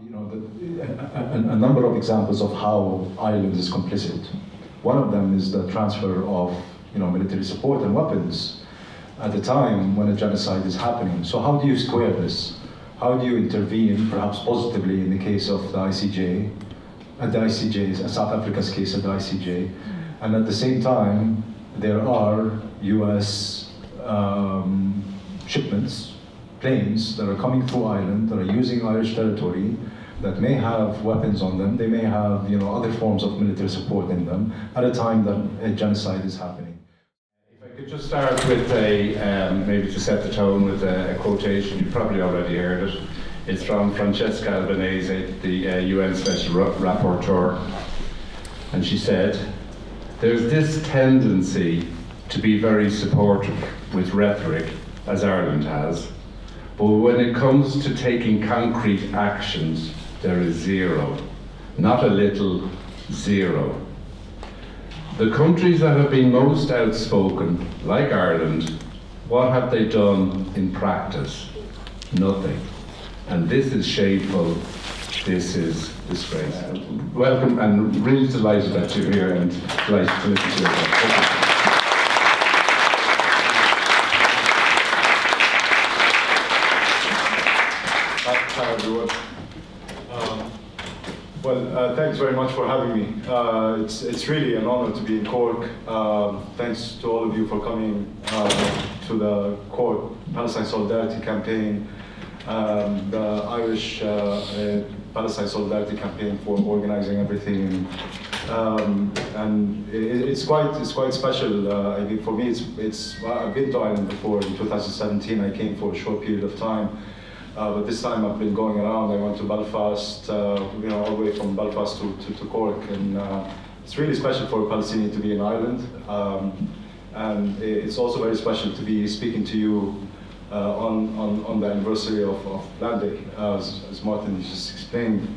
a number of examples of how Ireland is complicit. One of them is the transfer of military support and weapons at the time when a genocide is happening. So how do you square this? How do you intervene, perhaps positively, in the case of the ICJ, South Africa's case at the ICJ, and at the same time there are US shipments, planes that are coming through Ireland, that are using Irish territory, that may have weapons on them, they may have other forms of military support in them, at a time that a genocide is happening. If I could just start with maybe to set the tone with a quotation, you've probably already heard it. It's from Francesca Albanese, the UN Special Rapporteur, and she said, "There's this tendency to be very supportive with rhetoric, as Ireland has, but when it comes to taking concrete actions, there is zero. Not a little, zero. The countries that have been most outspoken, like Ireland, what have they done in practice? Nothing. And this is shameful, this is disgraceful." Welcome, and really delighted that you're here and delighted to listen to you. Hi everyone. Thanks very much for having me. It's really an honor to be in Cork. Thanks to all of you for coming to the Cork Palestine Solidarity Campaign, the Irish Palestine Solidarity Campaign for organizing everything. And it's quite special. I mean, for me, I've been to Ireland before. In 2017, I came for a short period of time. But this time I've been going around. I went to Belfast, all the way from Belfast to Cork, and it's really special for a Palestinian to be in Ireland. And it's also very special to be speaking to you on the anniversary of Land Day, as Martin just explained.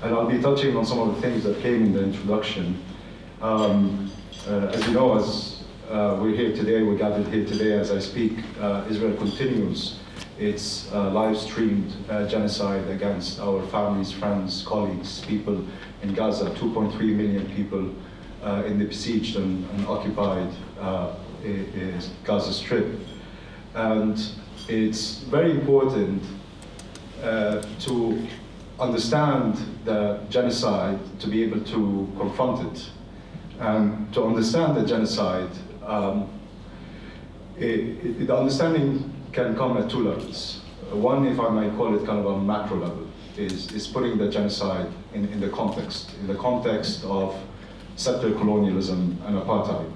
And I'll be touching on some of the things that came in the introduction. As you know, as we're here today, we're gathered here today as I speak, Israel continues its live-streamed genocide against our families, friends, colleagues, people in Gaza, 2.3 million people in the besieged and occupied Gaza Strip. And it's very important to understand the genocide, to be able to confront it. And to understand the genocide, the understanding can come at two levels. One, if I might call it kind of a macro level, is putting the genocide in the context of settler colonialism and apartheid.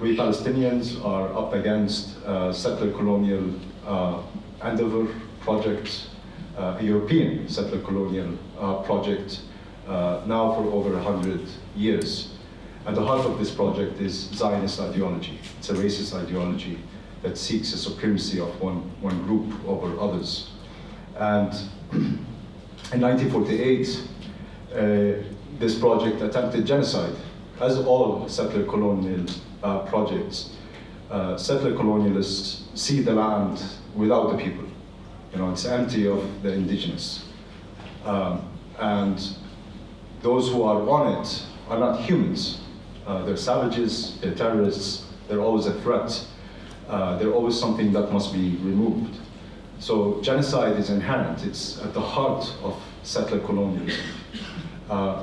We Palestinians are up against settler colonial endeavor project, a European settler colonial project now for over 100 years. At the heart of this project is Zionist ideology. It's a racist ideology that seeks a supremacy of one group over others. And in 1948, this project attempted genocide. As all settler colonial projects, settler colonialists see the land without the people. It's empty of the indigenous. And those who are on it are not humans. They're savages, they're terrorists, they're always a threat. They're always something that must be removed. So genocide is inherent. It's at the heart of settler colonialism.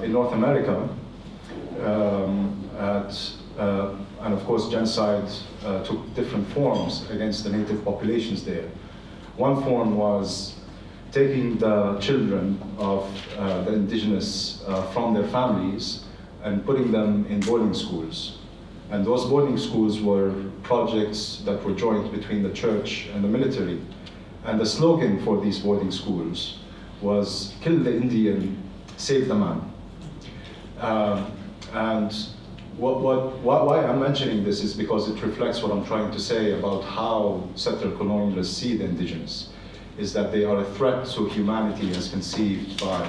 In North America, and of course genocide took different forms against the native populations there. One form was taking the children of the indigenous from their families and putting them in boarding schools. And those boarding schools were projects that were joint between the church and the military. And the slogan for these boarding schools was, "Kill the Indian, save the man." And why I'm mentioning this is because it reflects what I'm trying to say about how settler colonialists see the indigenous, is that they are a threat to humanity as conceived by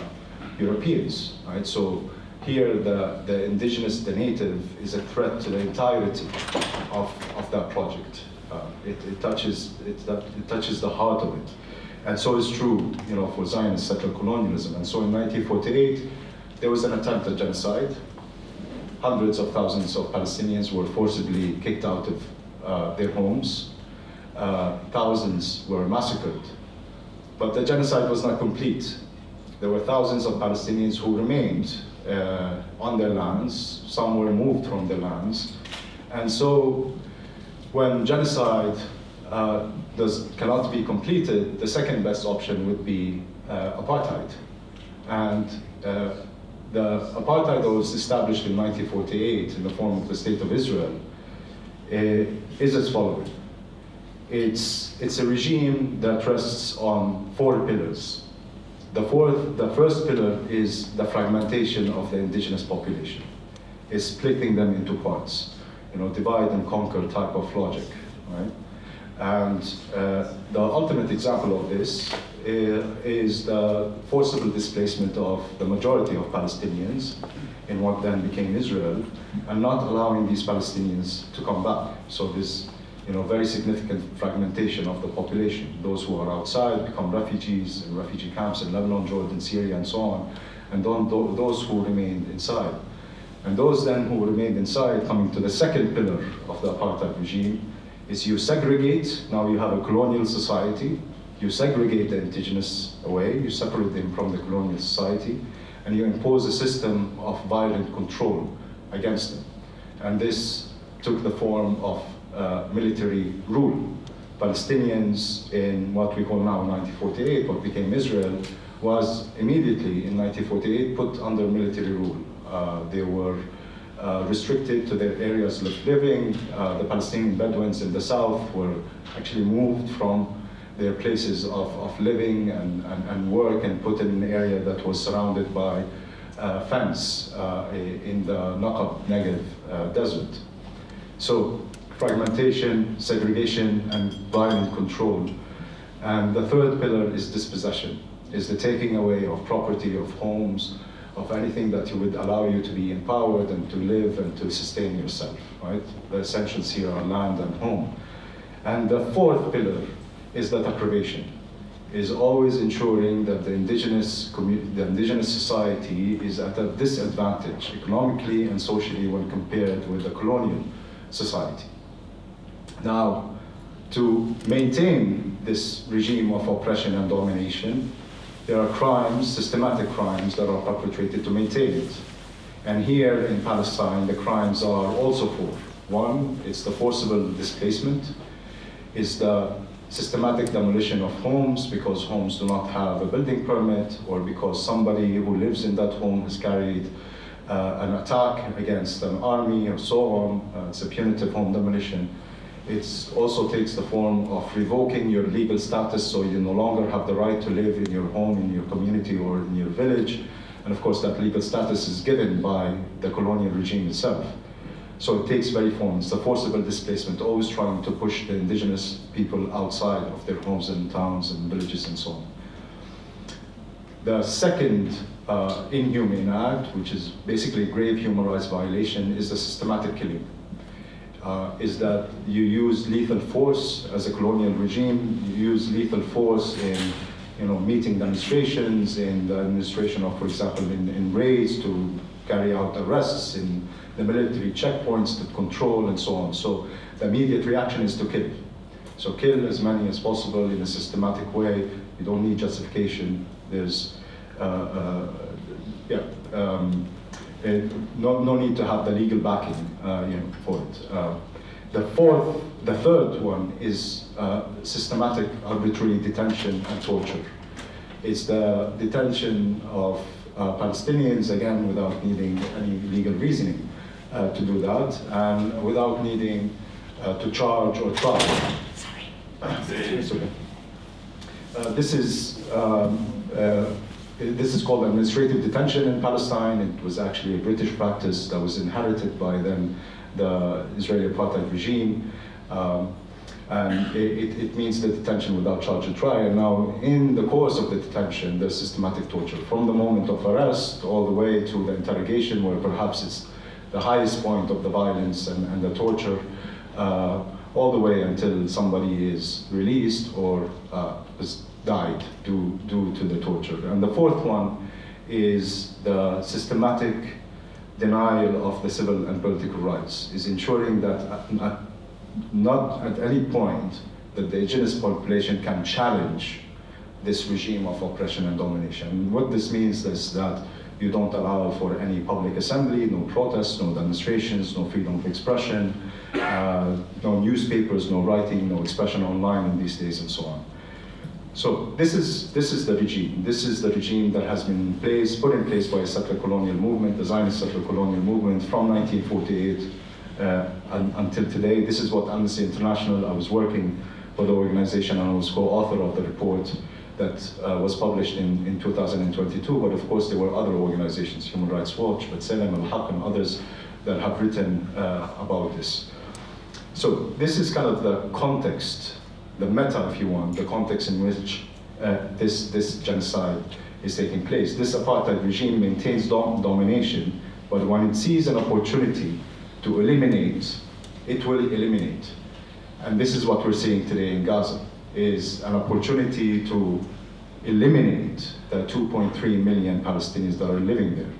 Europeans, right? So here, the indigenous, the native, is a threat to the entirety of that project. It touches the heart of it. And so is true, for Zionist settler colonialism. And so in 1948, there was an attempt at genocide. Hundreds of thousands of Palestinians were forcibly kicked out of their homes. Thousands were massacred. But the genocide was not complete. There were thousands of Palestinians who remained on their lands. Some were moved from their lands. And so when genocide cannot be completed, the second best option would be apartheid. And the apartheid that was established in 1948 in the form of the State of Israel is as following. It's a regime that rests on 4 pillars. The first pillar is the fragmentation of the indigenous population. It's splitting them into parts, divide and conquer type of logic, right? And the ultimate example of this is the forcible displacement of the majority of Palestinians in what then became Israel, and not allowing these Palestinians to come back. So this, very significant fragmentation of the population. Those who are outside become refugees in refugee camps in Lebanon, Jordan, Syria, and so on, and those who remained inside. And those then who remained inside, coming to the second pillar of the apartheid regime, is you segregate. Now you have a colonial society. You segregate the indigenous away, you separate them from the colonial society, and you impose a system of violent control against them. And this took the form of military rule. Palestinians in what we call now 1948, what became Israel, was immediately in 1948 put under military rule. They were restricted to their areas of living. The Palestinian Bedouins in the south were actually moved from their places of living and work and put in an area that was surrounded by fence in the Naqab Negev desert. So fragmentation, segregation, and violent control. And the third pillar is dispossession, is the taking away of property, of homes, of anything that would allow you to be empowered and to live and to sustain yourself, right? The essentials here are land and home. And the fourth pillar is the deprivation, is always ensuring that the indigenous society is at a disadvantage economically and socially when compared with the colonial society. Now, to maintain this regime of oppression and domination, there are crimes, systematic crimes, that are perpetrated to maintain it. And here in Palestine, the crimes are also 4. One, it's the forcible displacement, it's the systematic demolition of homes because homes do not have a building permit, or because somebody who lives in that home has carried an attack against an army or so on. It's a punitive home demolition. It also takes the form of revoking your legal status, so you no longer have the right to live in your home, in your community, or in your village. And of course, that legal status is given by the colonial regime itself. So it takes very forms, the forcible displacement, always trying to push the indigenous people outside of their homes and towns and villages and so on. The second inhumane act, which is basically a grave human rights violation, is the systematic killing. Is that you use lethal force as a colonial regime. You use lethal force in meeting demonstrations, in the administration of, for example, in raids to carry out arrests, in the military checkpoints to control and so on. So the immediate reaction is to kill. So kill as many as possible in a systematic way. You don't need justification. There's no need to have the legal backing for it. The third one is systematic arbitrary detention and torture. It's the detention of Palestinians, again, without needing any legal reasoning to do that, and without needing to charge or try. Sorry. It's okay. This is called administrative detention in Palestine. It was actually a British practice that was inherited by then the Israeli apartheid regime. And it means the detention without charge or trial. Now, in the course of the detention, there's systematic torture, from the moment of arrest all the way to the interrogation, where perhaps it's the highest point of the violence and the torture, all the way until somebody is released or is died due to the torture. And the fourth one is the systematic denial of the civil and political rights, is ensuring that not at any point that the indigenous population can challenge this regime of oppression and domination. And what this means is that you don't allow for any public assembly, no protests, no demonstrations, no freedom of expression, no newspapers, no writing, no expression online in these days, and so on. So this is the regime. This is the regime that has been put in place by a settler colonial movement, the Zionist settler colonial movement from 1948 until today. This is what Amnesty International, I was working for the organization and I was co-author of the report that was published in 2022, but of course there were other organizations, Human Rights Watch, but Saleh al-Haq and others that have written about this. So this is kind of the context, the meta, if you want, the context in which this genocide is taking place. This apartheid regime maintains domination, but when it sees an opportunity to eliminate, it will eliminate. And this is what we're seeing today in Gaza, is an opportunity to eliminate the 2.3 million Palestinians that are living there,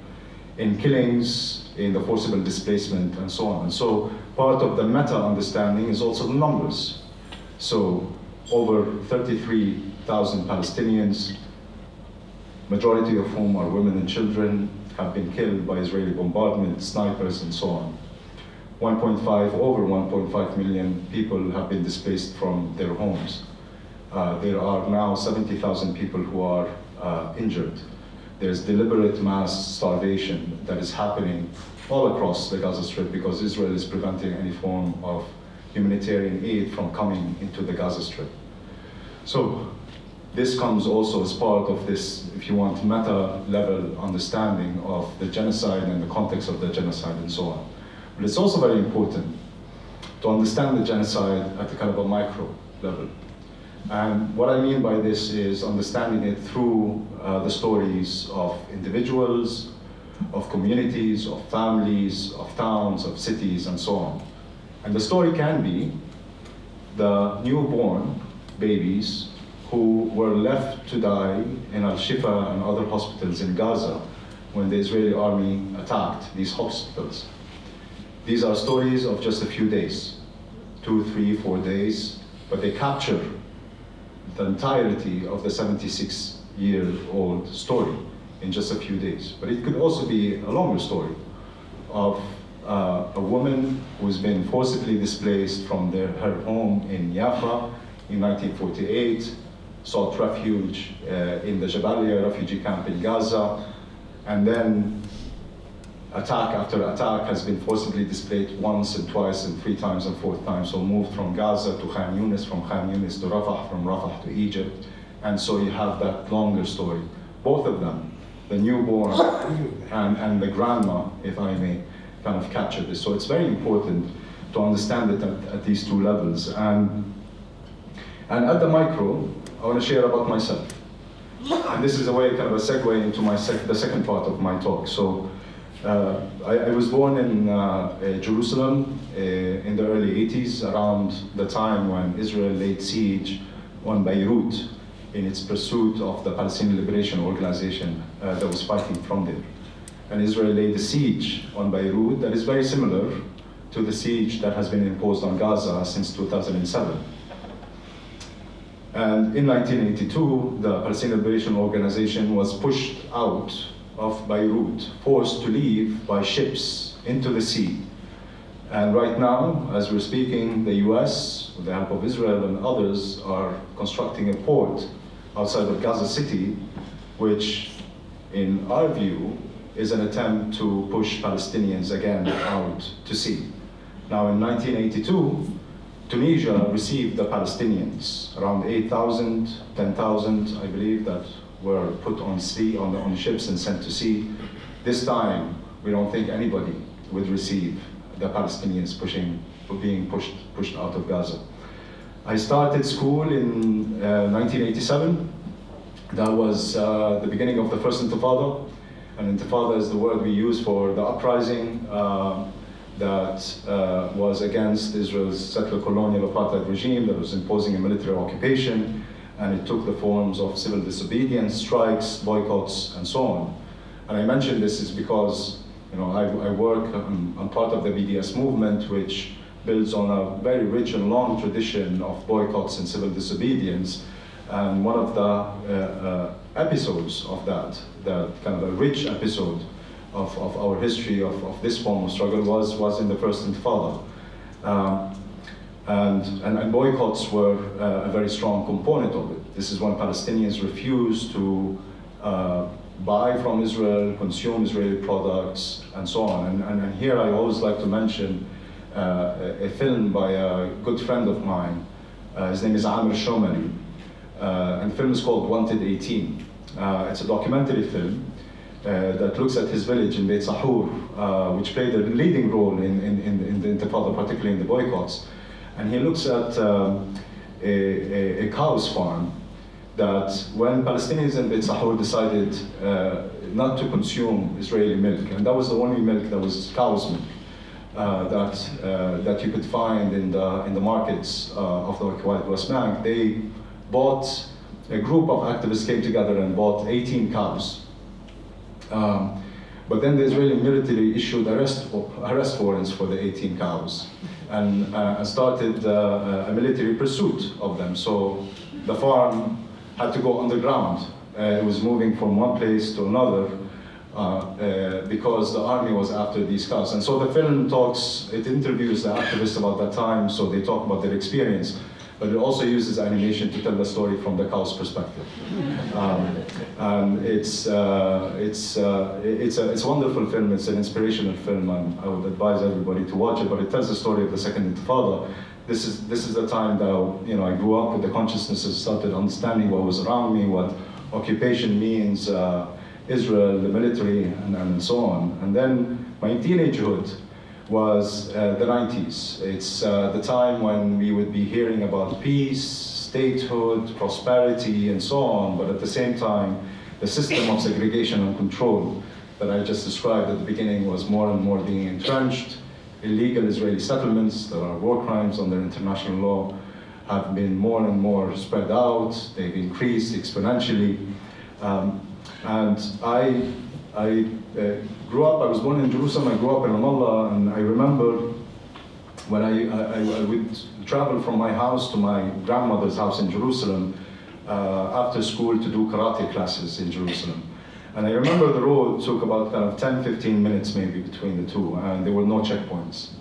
in killings, in the forcible displacement, and so on. And so part of the meta-understanding is also the numbers. So over 33,000 Palestinians, majority of whom are women and children, have been killed by Israeli bombardment, snipers, and so on. Over 1.5 million people have been displaced from their homes. There are now 70,000 people who are injured. There's deliberate mass starvation that is happening all across the Gaza Strip because Israel is preventing any form of humanitarian aid from coming into the Gaza Strip. So this comes also as part of this, if you want, meta-level understanding of the genocide and the context of the genocide and so on. But it's also very important to understand the genocide at a kind of a micro level. And what I mean by this is understanding it through the stories of individuals, of communities, of families, of towns, of cities, and so on. And the story can be the newborn babies who were left to die in Al-Shifa and other hospitals in Gaza when the Israeli army attacked these hospitals. These are stories of just a few days, 2, 3, 4 days, but they capture the entirety of the 76-year-old story in just a few days. But it could also be a longer story of a woman who's been forcibly displaced from her home in Jaffa in 1948, sought refuge in the Jabalia refugee camp in Gaza, and then attack after attack has been forcibly displaced once and twice and 3 times and 4th time. So moved from Gaza to Khan Yunis, from Khan Yunis to Rafah, from Rafah to Egypt. And so you have that longer story. Both of them, the newborn and the grandma, if I may, kind of capture this. So it's very important to understand it at these two levels. And at the micro, I want to share about myself. And this is a way, kind of a segue into the second part of my talk. So I was born in Jerusalem in the early 80s, around the time when Israel laid siege on Beirut in its pursuit of the Palestinian Liberation Organization that was fighting from there. And Israel laid a siege on Beirut that is very similar to the siege that has been imposed on Gaza since 2007. And in 1982, the Palestinian Liberation Organization was pushed out of Beirut, forced to leave by ships into the sea. And right now, as we're speaking, the US, with the help of Israel and others, are constructing a port outside of Gaza City, which, in our view, is an attempt to push Palestinians again out to sea. Now, in 1982, Tunisia received the Palestinians, around 8,000, 10,000, I believe, that were put on sea, on ships and sent to sea. This time, we don't think anybody would receive the Palestinians being pushed out of Gaza. I started school in 1987. That was the beginning of the first Intifada. And Intifada is the word we use for the uprising that was against Israel's settler colonial apartheid regime that was imposing a military occupation. and it took the forms of civil disobedience, strikes, boycotts, and so on. And I mention this is because I work, I'm part of the BDS movement, which builds on a very rich and long tradition of boycotts and civil disobedience. And one of the episodes of that, the kind of a rich episode of our history of this form of struggle was in the first Intifada. And boycotts were a very strong component of it. This is when Palestinians refused to buy from Israel, consume Israeli products, and so on. And here I always like to mention a film by a good friend of mine. His name is Amr Shomari. And the film is called Wanted 18. It's a documentary film that looks at his village in Beit Sahur, which played a leading role in the Intifada, particularly in the boycotts. And he looks at a cow's farm that when Palestinians in Beit Sahur decided not to consume Israeli milk, and that was the only milk that was cow's milk that you could find in the markets of the occupied West Bank, they bought, a group of activists came together and bought 18 cows. But then the Israeli military issued arrest warrants for the 18 cows and started a military pursuit of them. So the farm had to go underground. It was moving from one place to another because the army was after these cows. And so the film it interviews the activists about that time, so they talk about their experience. But it also uses animation to tell the story from the cow's perspective. And it's a wonderful film. It's an inspirational film, and I would advise everybody to watch it. But it tells the story of the Second Intifada. This is the time that I grew up with the consciousness, started understanding what was around me, what occupation means, Israel, the military, and so on. And then my teenagehood was the 90s. It's the time when we would be hearing about peace, statehood, prosperity, and so on, but at the same time, the system of segregation and control that I just described at the beginning was more and more being entrenched. Illegal Israeli settlements that are war crimes under international law have been more and more spread out. They've increased exponentially. And I grew up, I was born in Jerusalem, I grew up in Ramallah, and I remember when I would travel from my house to my grandmother's house in Jerusalem after school to do karate classes in Jerusalem. And I remember the road took about kind of 10, 15 minutes maybe between the two, and there were no checkpoints.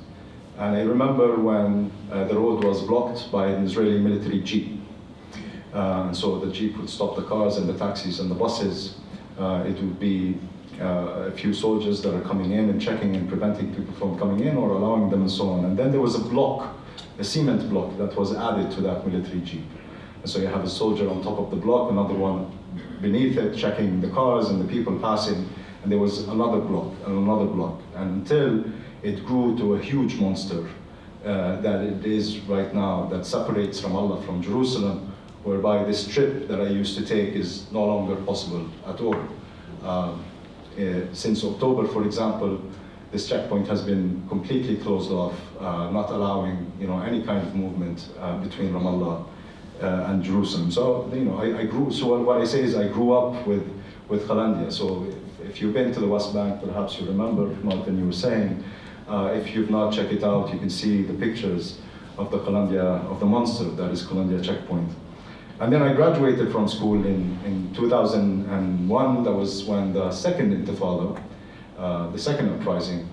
And I remember when the road was blocked by an Israeli military jeep. So the jeep would stop the cars and the taxis and the buses. It would be a few soldiers that are coming in and checking and preventing people from coming in or allowing them and so on. And then there was a block, a cement block that was added to that military jeep. And so you have a soldier on top of the block, another one beneath it, checking the cars and the people passing, and there was another block and another block, and until it grew to a huge monster that it is right now, that separates Ramallah from Jerusalem, whereby this trip that I used to take is no longer possible at all. Since October, for example, this checkpoint has been completely closed off, not allowing any kind of movement between Ramallah and Jerusalem. So I grew. So what I say is I grew up with Qalandia. So if you've been to the West Bank, perhaps you remember, Martin, you were saying. If you've not checked it out, you can see the pictures of the Qalandia, of the monster that is Qalandia checkpoint. And then I graduated from school in 2001. That was when the second Intifada, the second uprising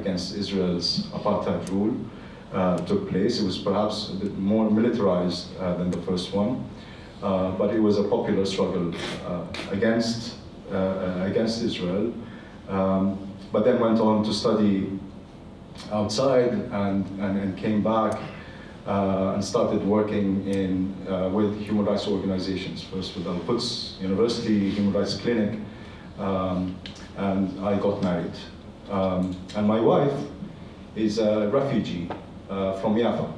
against Israel's apartheid rule, took place. It was perhaps a bit more militarized than the first one, but it was a popular struggle against Israel. But then went on to study outside and came back and started working with human rights organizations, first with Al-Quds University Human Rights Clinic, and I got married. And my wife is a refugee from Yafa.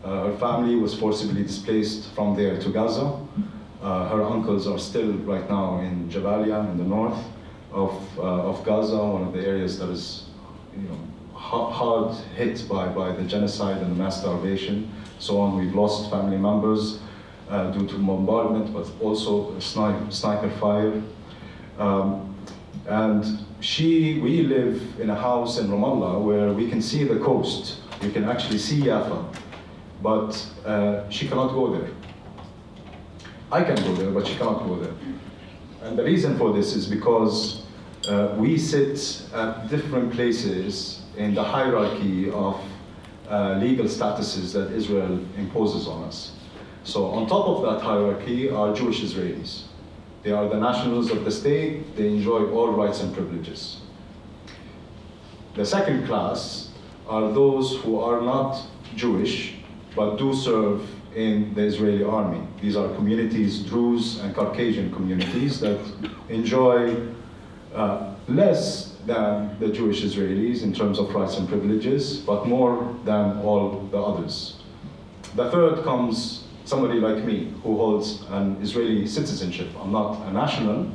Her family was forcibly displaced from there to Gaza. Her uncles are still right now in Jabalia in the north of Gaza, one of the areas that is hard hit by the genocide and the mass starvation, so on. We've lost family members. due to bombardment, but also sniper fire. And we live in a house in Ramallah where we can see the coast. We can actually see Jaffa, but she cannot go there. I can go there, but she cannot go there. And the reason for this is because we sit at different places in the hierarchy of legal statuses that Israel imposes on us. So on top of that hierarchy are Jewish Israelis. They are the nationals of the state. They enjoy all rights and privileges. The second class are those who are not Jewish, but do serve in the Israeli army. These are communities, Druze and Caucasian communities that enjoy less than the Jewish Israelis in terms of rights and privileges, but more than all the others. The third comes somebody like me who holds an Israeli citizenship. I'm not a national,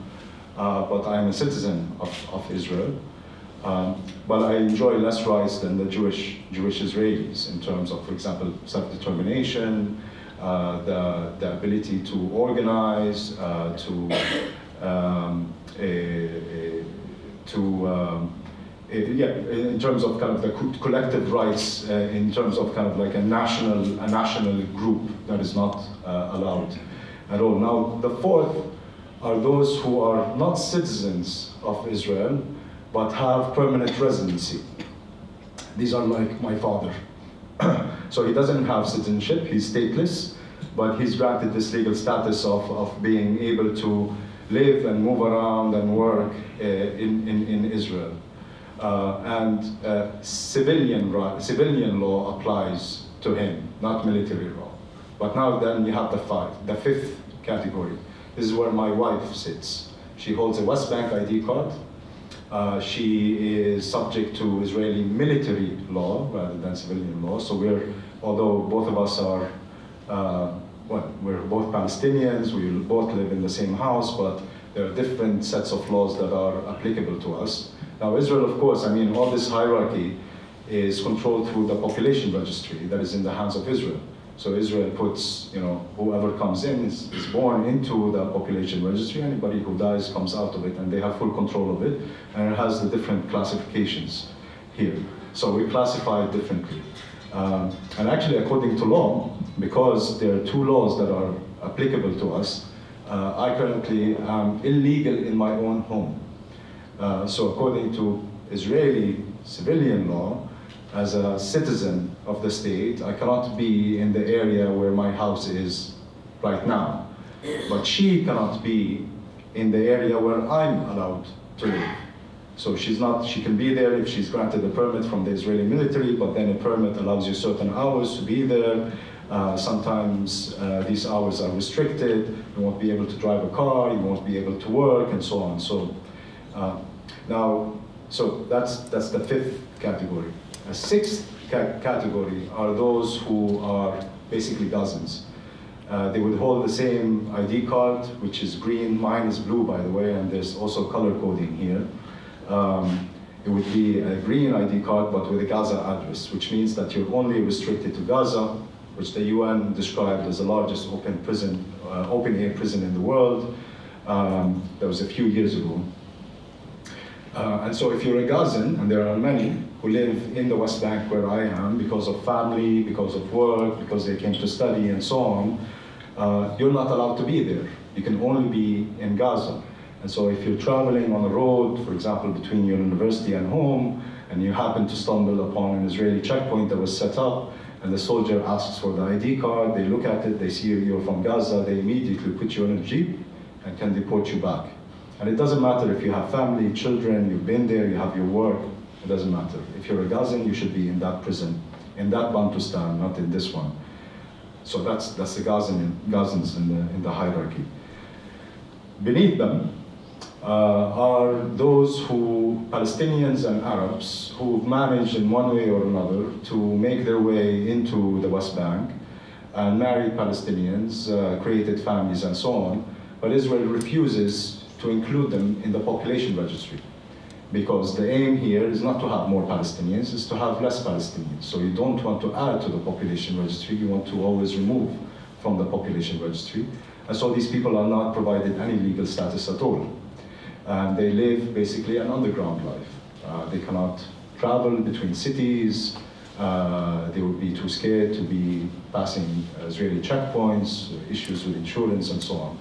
but I'm a citizen of Israel. But I enjoy less rights than the Jewish Israelis in terms of, for example, self-determination, the ability to organize, in terms of kind of the collective rights, in terms of kind of like a national group that is not allowed at all. Now, the fourth are those who are not citizens of Israel, but have permanent residency. These are like my father. So he doesn't have citizenship, he's stateless, but he's granted this legal status of being able to live and move around and work in Israel. Civilian law applies to him, not military law. But now then you have the fifth category. This is where my wife sits. She holds a West Bank ID card. She is subject to Israeli military law rather than civilian law. So although both of us are, we're both Palestinians, we both live in the same house, but there are different sets of laws that are applicable to us. Now Israel, of course, I mean, all this hierarchy is controlled through the population registry that is in the hands of Israel. So Israel puts, whoever comes in is born into the population registry. Anybody who dies comes out of it, and they have full control of it. And it has the different classifications here. So we classify it differently. And actually, according to law, because there are two laws that are applicable to us, I currently am illegal in my own home. So according to Israeli civilian law, as a citizen of the state, I cannot be in the area where my house is right now. But she cannot be in the area where I'm allowed to live. So she can be there if she's granted a permit from the Israeli military, but then a permit allows you certain hours to be there. Sometimes these hours are restricted. You won't be able to drive a car, you won't be able to work, and so on. So that's the fifth category. A sixth category are those who are basically Gazans. They would hold the same ID card, which is green. Mine is blue, by the way, and there's also color coding here. It would be a green ID card, but with a Gaza address, which means that you're only restricted to Gaza, which the UN described as the largest open-air prison in the world. That was a few years ago. And so if you're a Gazan, and there are many who live in the West Bank where I am because of family, because of work, because they came to study and so on, you're not allowed to be there. You can only be in Gaza. And so if you're traveling on the road, for example, between your university and home, and you happen to stumble upon an Israeli checkpoint that was set up, and the soldier asks for the ID card, they look at it, they see you're from Gaza, they immediately put you in a jeep and can deport you back. And it doesn't matter if you have family, children, you've been there, you have your work, it doesn't matter. If you're a Gazan, you should be in that prison, in that Bantustan, not in this one. So that's the Gazans in the hierarchy. Beneath them are those Palestinians and Arabs, who've managed in one way or another to make their way into the West Bank and married Palestinians, created families and so on, but Israel refuses to include them in the population registry, because the aim here is not to have more Palestinians, it's to have less Palestinians. So you don't want to add to the population registry, you want to always remove from the population registry. And so these people are not provided any legal status at all. And they live basically an underground life. They cannot travel between cities. They would be too scared to be passing Israeli checkpoints, issues with insurance and so on.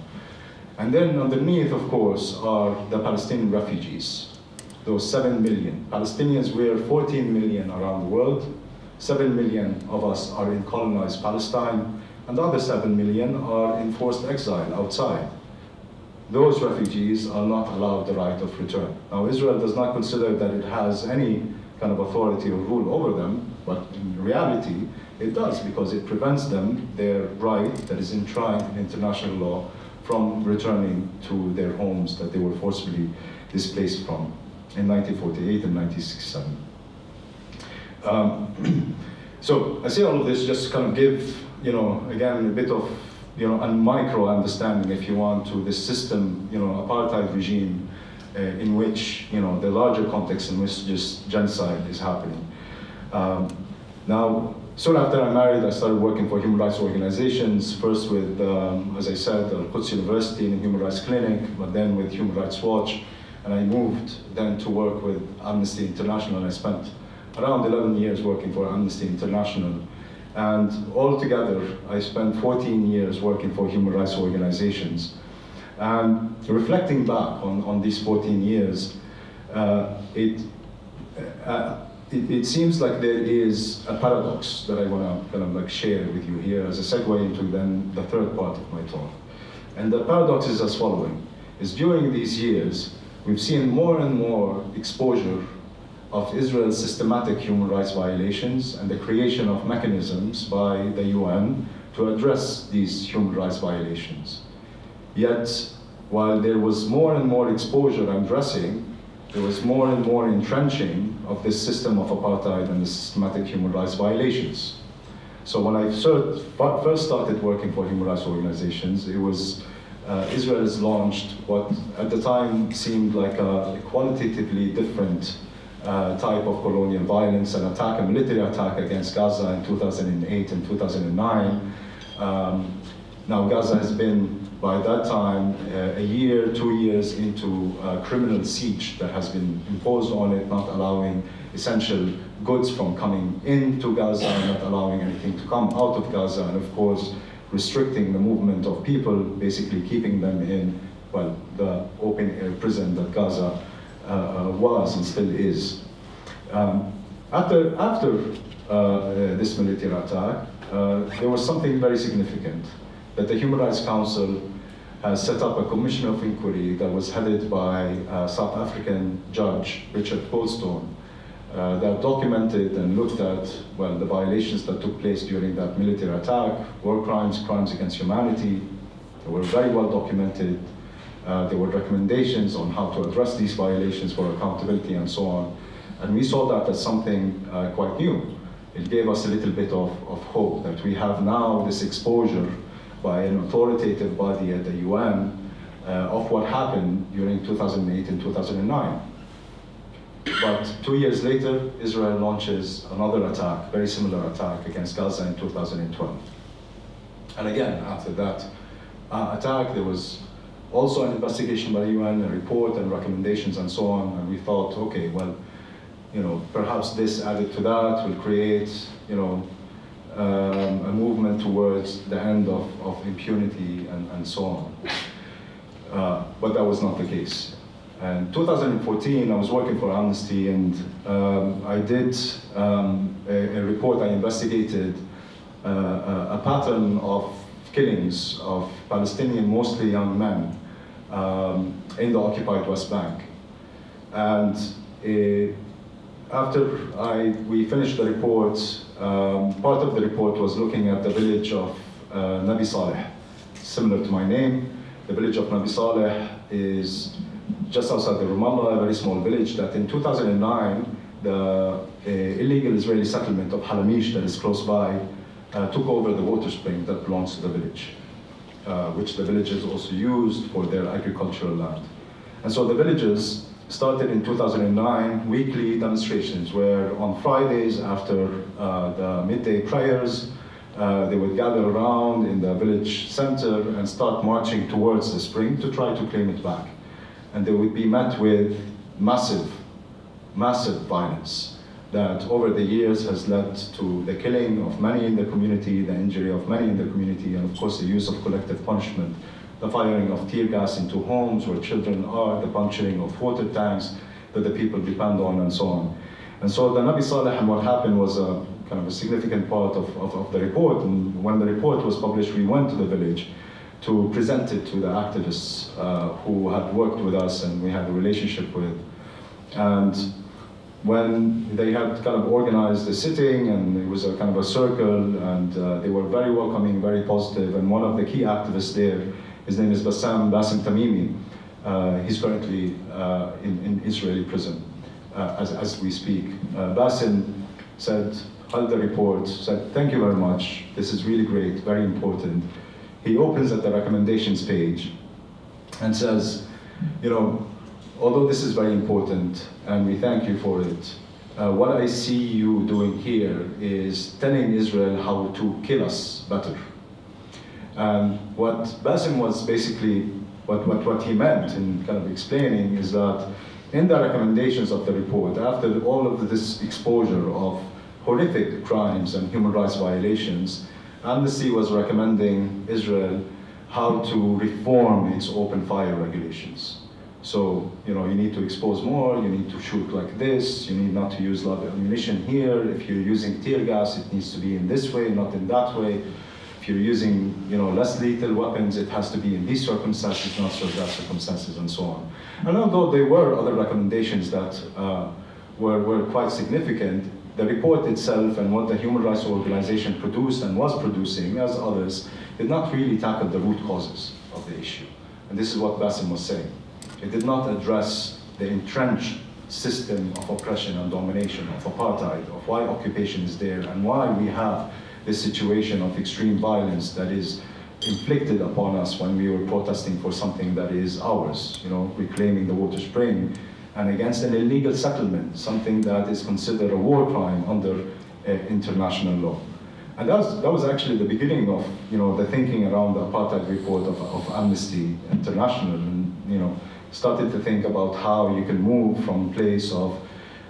And then underneath, of course, are the Palestinian refugees, those 7 million. Palestinians, we're 14 million around the world. 7 million of us are in colonized Palestine, and the other 7 million are in forced exile outside. Those refugees are not allowed the right of return. Now, Israel does not consider that it has any kind of authority or rule over them, but in reality, it does, because it prevents them their right that is enshrined in international law from returning to their homes that they were forcibly displaced from in 1948 and 1967. So I say all of this just to kind of give, again, a bit of, a micro understanding, if you want, to this system, apartheid regime in which, the larger context in which just genocide is happening. Now, soon after I married, I started working for human rights organizations, first with, as I said, Al-Quds University and Human Rights Clinic, but then with Human Rights Watch, and I moved then to work with Amnesty International, and I spent around 11 years working for Amnesty International. And altogether, I spent 14 years working for human rights organizations. And reflecting back on these 14 years, it seems like there is a paradox that I want to kind of share with you here as a segue into then the third part of my talk. And the paradox is as following, is during these years, we've seen more and more exposure of Israel's systematic human rights violations and the creation of mechanisms by the UN to address these human rights violations. Yet, while there was more and more exposure and addressing, there was more and more entrenching of this system of apartheid and the systematic human rights violations. So when I first started working for human rights organizations, it was Israel has launched what at the time seemed like a qualitatively different type of colonial violence, an attack, a military attack against Gaza in 2008 and 2009. Now Gaza has been, by that time, a year, 2 years into a criminal siege that has been imposed on it, not allowing essential goods from coming into Gaza, not allowing anything to come out of Gaza, and of course, restricting the movement of people, basically keeping them in, well, the open air prison that Gaza was and still is. After this military attack, there was something very significant, that the Human Rights Council has set up a commission of inquiry that was headed by a South African judge, Richard Goldstone, that documented and looked at, well, the violations that took place during that military attack, war crimes, crimes against humanity. They were very well documented. There were recommendations on how to address these violations for accountability and so on. And we saw that as something quite new. It gave us a little bit of hope that we have now this exposure by an authoritative body at the UN of what happened during 2008 and 2009. But 2 years later, Israel launches another attack, very similar attack against Gaza in 2012. And again, after that attack, there was also an investigation by the UN, a report and recommendations and so on, and we thought, okay, well, perhaps this added to that will create, a movement towards the end of impunity and so on. But that was not the case. And 2014, I was working for Amnesty, and I did a report. I investigated a pattern of killings of Palestinian, mostly young men, in the occupied West Bank. And after we finished the report, part of the report was looking at the village of Nabi Saleh, similar to my name. The village of Nabi Saleh is just outside the Ramallah, a very small village that in 2009, the illegal Israeli settlement of Halamish that is close by took over the water spring that belongs to the village, which the villagers also used for their agricultural land. And so the villagers started in 2009 weekly demonstrations where on Fridays after the midday prayers, They would gather around in the village center and start marching towards the spring to try to claim it back. And they would be met with massive violence that over the years has led to the killing of many in the community, the injury of many in the community, and of course the use of collective punishment, the firing of tear gas into homes where children are, the puncturing of water tanks that the people depend on, and so on. And so the Nabi Saleh and what happened was a kind of a significant part of the report. And when the report was published, we went to the village to present it to the activists who had worked with us and we had a relationship with. And when they had kind of organized the sitting, and it was a kind of a circle, and they were very welcoming, very positive, and one of the key activists there, his name is Bassem Tamimi. He's currently in Israeli prison as we speak. Bassem said, held the report, said, thank you very much, this is really great, very important. He opens at the recommendations page and says, you know, although this is very important and we thank you for it, what I see you doing here is telling Israel how to kill us better. And what Bassem was basically, what he meant in kind of explaining is that in the recommendations of the report, after all of this exposure of horrific crimes and human rights violations, Amnesty was recommending Israel how to reform its open fire regulations. So, you know, you need to expose more, you need to shoot like this, you need not to use a lot of ammunition here. If you're using tear gas, it needs to be in this way, not in that way. If you're using, you know, less lethal weapons, it has to be in these circumstances, not so that circumstances, and so on. And although there were other recommendations that were quite significant, the report itself and what the human rights organization produced and was producing, as others, did not really tackle the root causes of the issue. And this is what Bassem was saying. It did not address the entrenched system of oppression and domination, of apartheid, of why occupation is there, and why we have this situation of extreme violence that is inflicted upon us when we were protesting for something that is ours, you know, reclaiming the water spring, and against an illegal settlement, something that is considered a war crime under international law. And that was actually the beginning of, you know, the thinking around the apartheid report of Amnesty International, and, you know, started to think about how you can move from a place of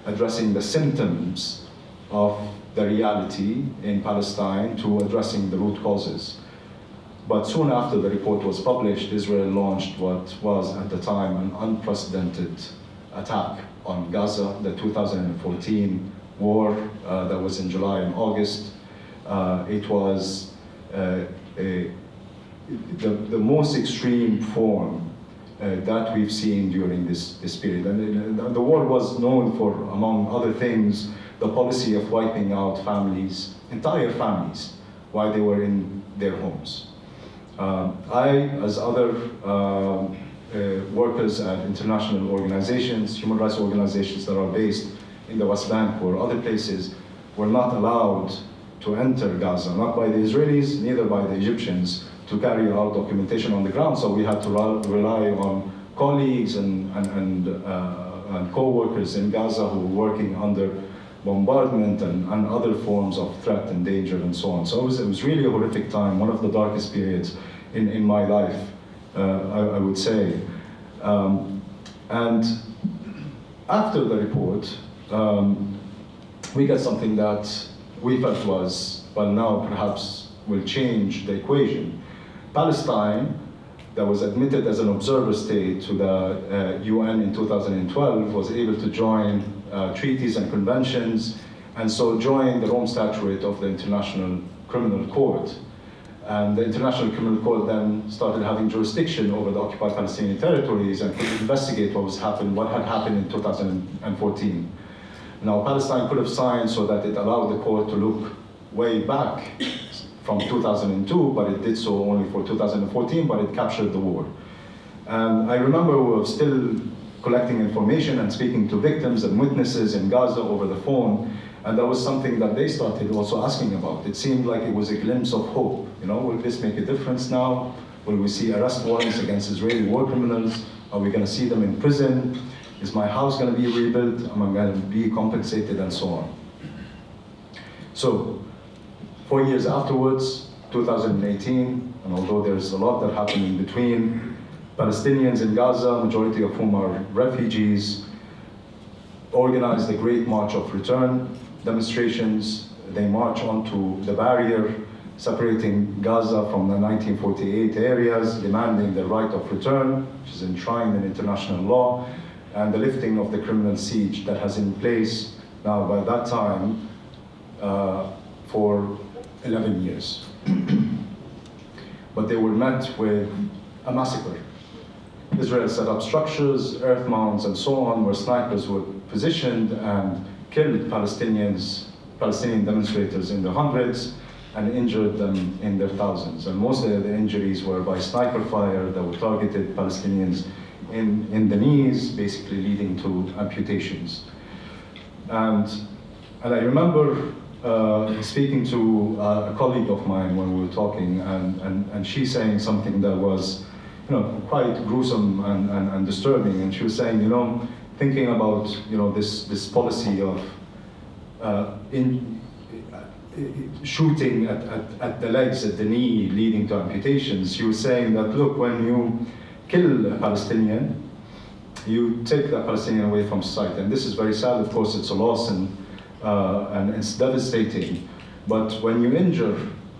addressing the symptoms of the reality in Palestine to addressing the root causes. But soon after the report was published, Israel launched what was at the time an unprecedented attack on Gaza, the 2014 war that was in July and August. It was the most extreme form that we've seen during this period. And the war was known for, among other things, the policy of wiping out families, entire families, while they were in their homes. I, as other workers at international organizations, human rights organizations that are based in the West Bank or other places, were not allowed to enter Gaza, not by the Israelis, neither by the Egyptians, to carry out documentation on the ground. So we had to rely on colleagues and co-workers in Gaza who were working under bombardment and other forms of threat and danger and so on. So it was really a horrific time, one of the darkest periods in my life, I would say. And after the report, we got something that we felt was, well, now perhaps will change the equation. Palestine, that was admitted as an observer state to the UN in 2012, was able to join treaties and conventions, and so joined the Rome Statute of the International Criminal Court. And the International Criminal Court then started having jurisdiction over the occupied Palestinian territories and could investigate what had happened in 2014. Now, Palestine could have signed so that it allowed the court to look way back from 2002, but it did so only for 2014, but it captured the war. And I remember we were still collecting information and speaking to victims and witnesses in Gaza over the phone, and that was something that they started also asking about. It seemed like it was a glimpse of hope. You know, will this make a difference now? Will we see arrest warrants against Israeli war criminals? Are we going to see them in prison? Is my house going to be rebuilt? Am I going to be compensated, and so on? So, 4 years afterwards, 2018, and although there's a lot that happened in between, Palestinians in Gaza, majority of whom are refugees, organized the Great March of Return demonstrations. They march onto the barrier separating Gaza from the 1948 areas, demanding the right of return, which is enshrined in international law, and the lifting of the criminal siege that has in place now by that time for 11 years. But they were met with a massacre. Israel set up structures, earth mounds, and so on, where snipers were positioned and killed Palestinian demonstrators in the hundreds and injured them in their thousands. And most of the injuries were by sniper fire that were targeted Palestinians in the knees, basically leading to amputations. And I remember speaking to a colleague of mine when we were talking, and she saying something that was, quite gruesome and disturbing. And she was saying, thinking about, this policy of shooting at the legs, at the knee, leading to amputations. She was saying that, look, when you kill a Palestinian, you take that Palestinian away from society. And this is very sad, of course, it's a loss and it's devastating. But when you injure,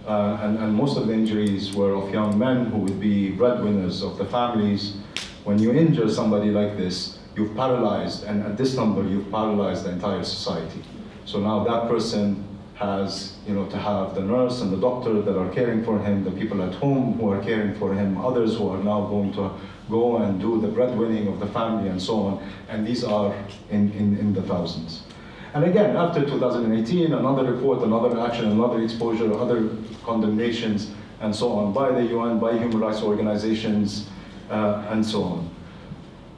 and most of the injuries were of young men who would be breadwinners of the families, when you injure somebody like this, you've paralyzed, and at this number, you've paralyzed the entire society. So now that person has, to have the nurse and the doctor that are caring for him, the people at home who are caring for him, others who are now going to go and do the breadwinning of the family and so on, and these are in the thousands. And again, after 2018, another report, another action, another exposure, other condemnations, and so on, by the UN, by human rights organizations, and so on.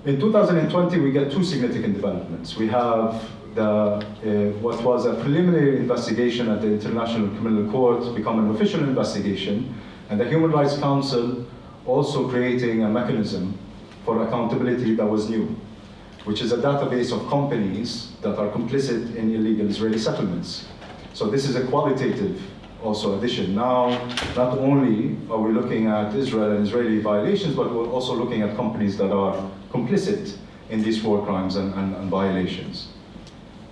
In 2020, we get two significant developments. We have what was a preliminary investigation at the International Criminal Court become an official investigation, and the Human Rights Council also creating a mechanism for accountability that was new, which is a database of companies that are complicit in illegal Israeli settlements. So this is a qualitative also addition. Now, not only are we looking at Israel and Israeli violations, but we're also looking at companies that are complicit in these war crimes and violations.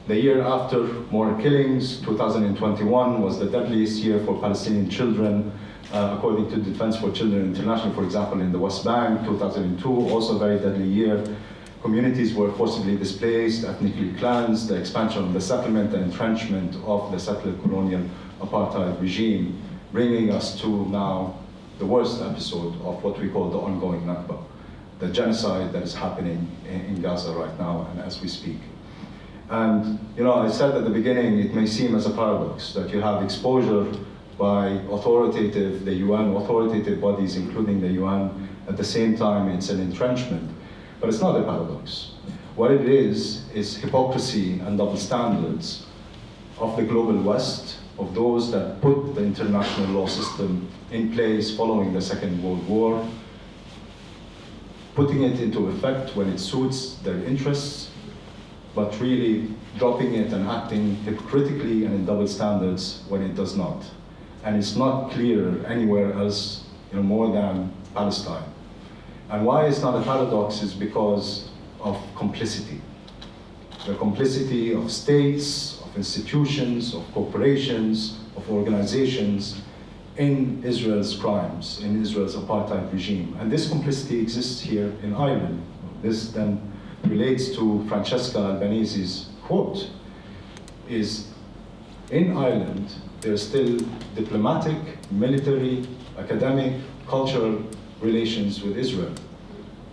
The year after, more killings. 2021 was the deadliest year for Palestinian children, according to Defense for Children International, for example, in the West Bank. 2002, also a very deadly year. Communities were forcibly displaced, ethnically cleansed, the expansion of the settlement, the entrenchment of the settler colonial apartheid regime, bringing us to now the worst episode of what we call the ongoing Nakba, the genocide that is happening in Gaza right now and as we speak. And I said at the beginning, it may seem as a paradox that you have exposure by the UN authoritative bodies, including the UN, at the same time it's an entrenchment. But it's not a paradox. What it is hypocrisy and double standards of the global West, of those that put the international law system in place following the Second World War, putting it into effect when it suits their interests, but really dropping it and acting hypocritically and in double standards when it does not. And it's not clear anywhere else, more than Palestine. And why it's not a paradox is because of complicity. The complicity of states, of institutions, of corporations, of organizations in Israel's crimes, in Israel's apartheid regime. And this complicity exists here in Ireland. This then relates to Francesca Albanese's quote, is in Ireland, there's still diplomatic, military, academic, cultural relations with Israel.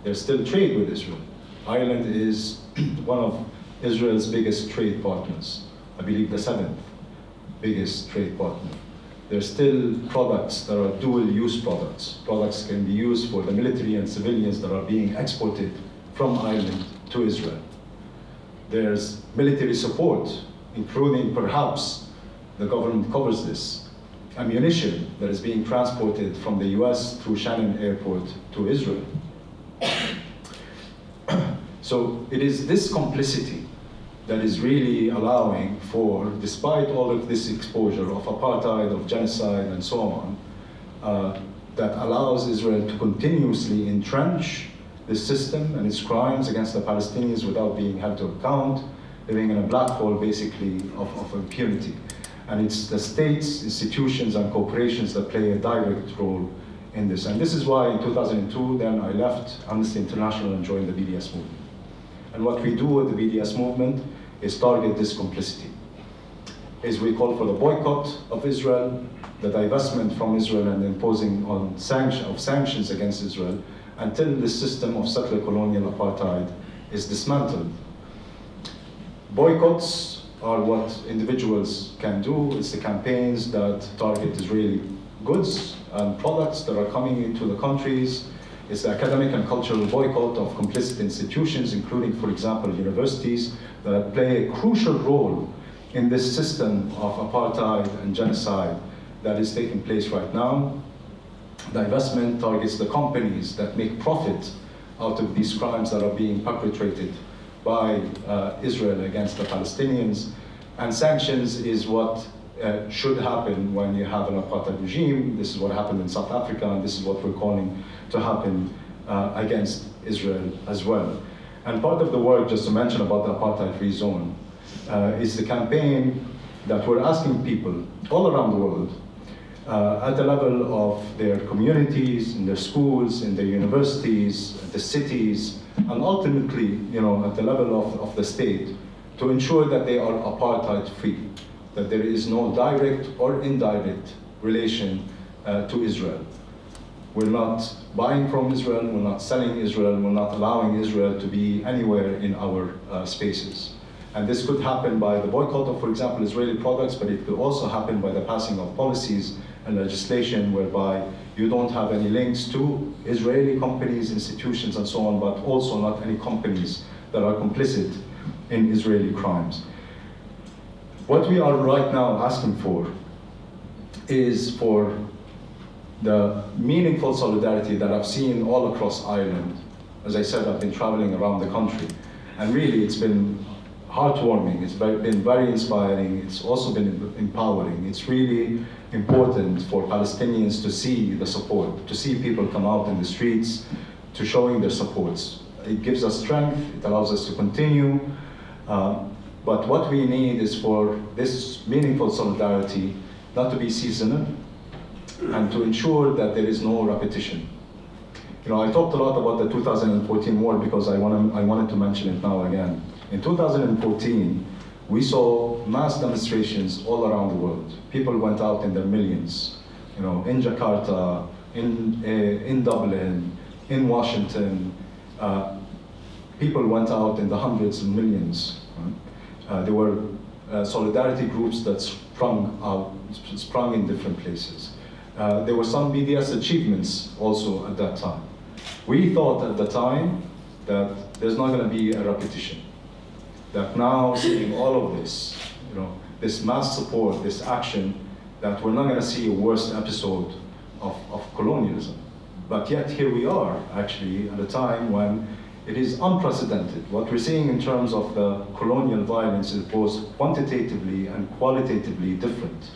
There's still trade with Israel. Ireland is one of Israel's biggest trade partners. I believe the 7th biggest trade partner. There's still products that are dual-use products. Products can be used for the military and civilians that are being exported from Ireland to Israel. There's military support, including perhaps, the government covers this, ammunition that is being transported from the US through Shannon Airport to Israel. So it is this complicity that is really allowing for, despite all of this exposure of apartheid, of genocide, and so on, that allows Israel to continuously entrench the system and its crimes against the Palestinians without being held to account, living in a black hole, basically, of impunity. And it's the states, institutions, and corporations that play a direct role in this. And this is why in 2002, then I left Amnesty International and joined the BDS movement. And what we do with the BDS movement is target this complicity. Is we call for the boycott of Israel, the divestment from Israel, and imposing of sanctions against Israel until the system of settler colonial apartheid is dismantled. Boycotts are what individuals can do. It's the campaigns that target Israeli goods and products that are coming into the countries. It's the academic and cultural boycott of complicit institutions, including, for example, universities that play a crucial role in this system of apartheid and genocide that is taking place right now. Divestment targets the companies that make profit out of these crimes that are being perpetrated by Israel against the Palestinians. And sanctions is what should happen when you have an apartheid regime. This is what happened in South Africa, and this is what we're calling to happen against Israel as well. And part of the work, just to mention about the apartheid-free zone, is the campaign that we're asking people all around the world at the level of their communities, in their schools, in their universities, the cities, and ultimately, at the level of the state, to ensure that they are apartheid-free, that there is no direct or indirect relation to Israel. We're not buying from Israel, we're not selling Israel, we're not allowing Israel to be anywhere in our spaces. And this could happen by the boycott of, for example, Israeli products, but it could also happen by the passing of policies and legislation whereby you don't have any links to Israeli companies, institutions, and so on, but also not any companies that are complicit in Israeli crimes. What we are right now asking for is for the meaningful solidarity that I've seen all across Ireland. As I said, I've been traveling around the country, and really it's been heartwarming, it's been very inspiring, it's also been empowering. It's really important for Palestinians to see the support, to see people come out in the streets, to showing their supports. It gives us strength, it allows us to continue, but what we need is for this meaningful solidarity not to be seasonal, and to ensure that there is no repetition. I talked a lot about the 2014 war because I wanted to mention it now again. In 2014, we saw mass demonstrations all around the world. People went out in their millions, in Jakarta, in Dublin, in Washington. People went out in the hundreds of millions. There were solidarity groups that sprung in different places. There were some BDS achievements also at that time. We thought at the time that there's not going to be a repetition. That now, seeing all of this, this mass support, this action, that we're not going to see a worse episode of colonialism. But yet here we are, actually, at a time when it is unprecedented. What we're seeing in terms of the colonial violence is both quantitatively and qualitatively different.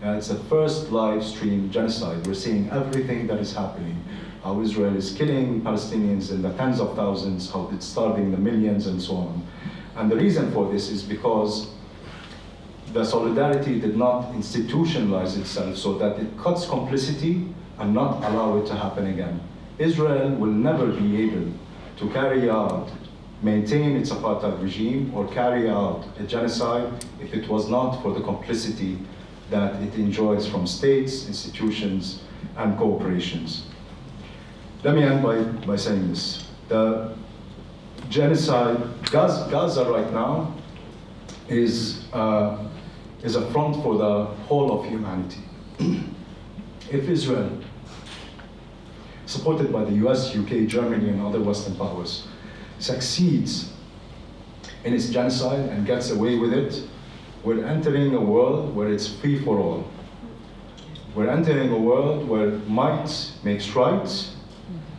It's the first live stream genocide. We're seeing everything that is happening, how Israel is killing Palestinians in the tens of thousands, how it's starving the millions, and so on. And the reason for this is because the solidarity did not institutionalize itself so that it cuts complicity and not allow it to happen again. Israel will never be able to carry out, maintain its apartheid regime or carry out a genocide if it was not for the complicity that it enjoys from states, institutions, and corporations. Let me end by saying this. The genocide, Gaza right now is a front for the whole of humanity. If Israel, supported by the US, UK, Germany, and other Western powers, succeeds in its genocide and gets away with it, we're entering a world where it's free for all. We're entering a world where might makes right,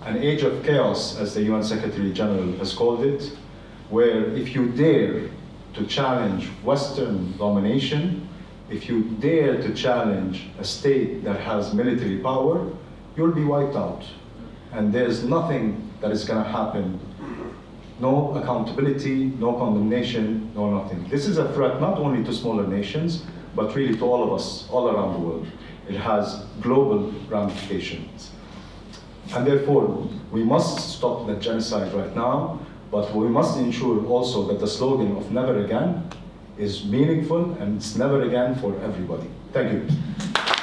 an age of chaos, as the UN Secretary General has called it, where if you dare to challenge Western domination, if you dare to challenge a state that has military power, you'll be wiped out. And there's nothing that is going to happen. No accountability, no condemnation, no nothing. This is a threat not only to smaller nations, but really to all of us, all around the world. It has global ramifications. And therefore, we must stop the genocide right now, but we must ensure also that the slogan of never again is meaningful and it's never again for everybody. Thank you.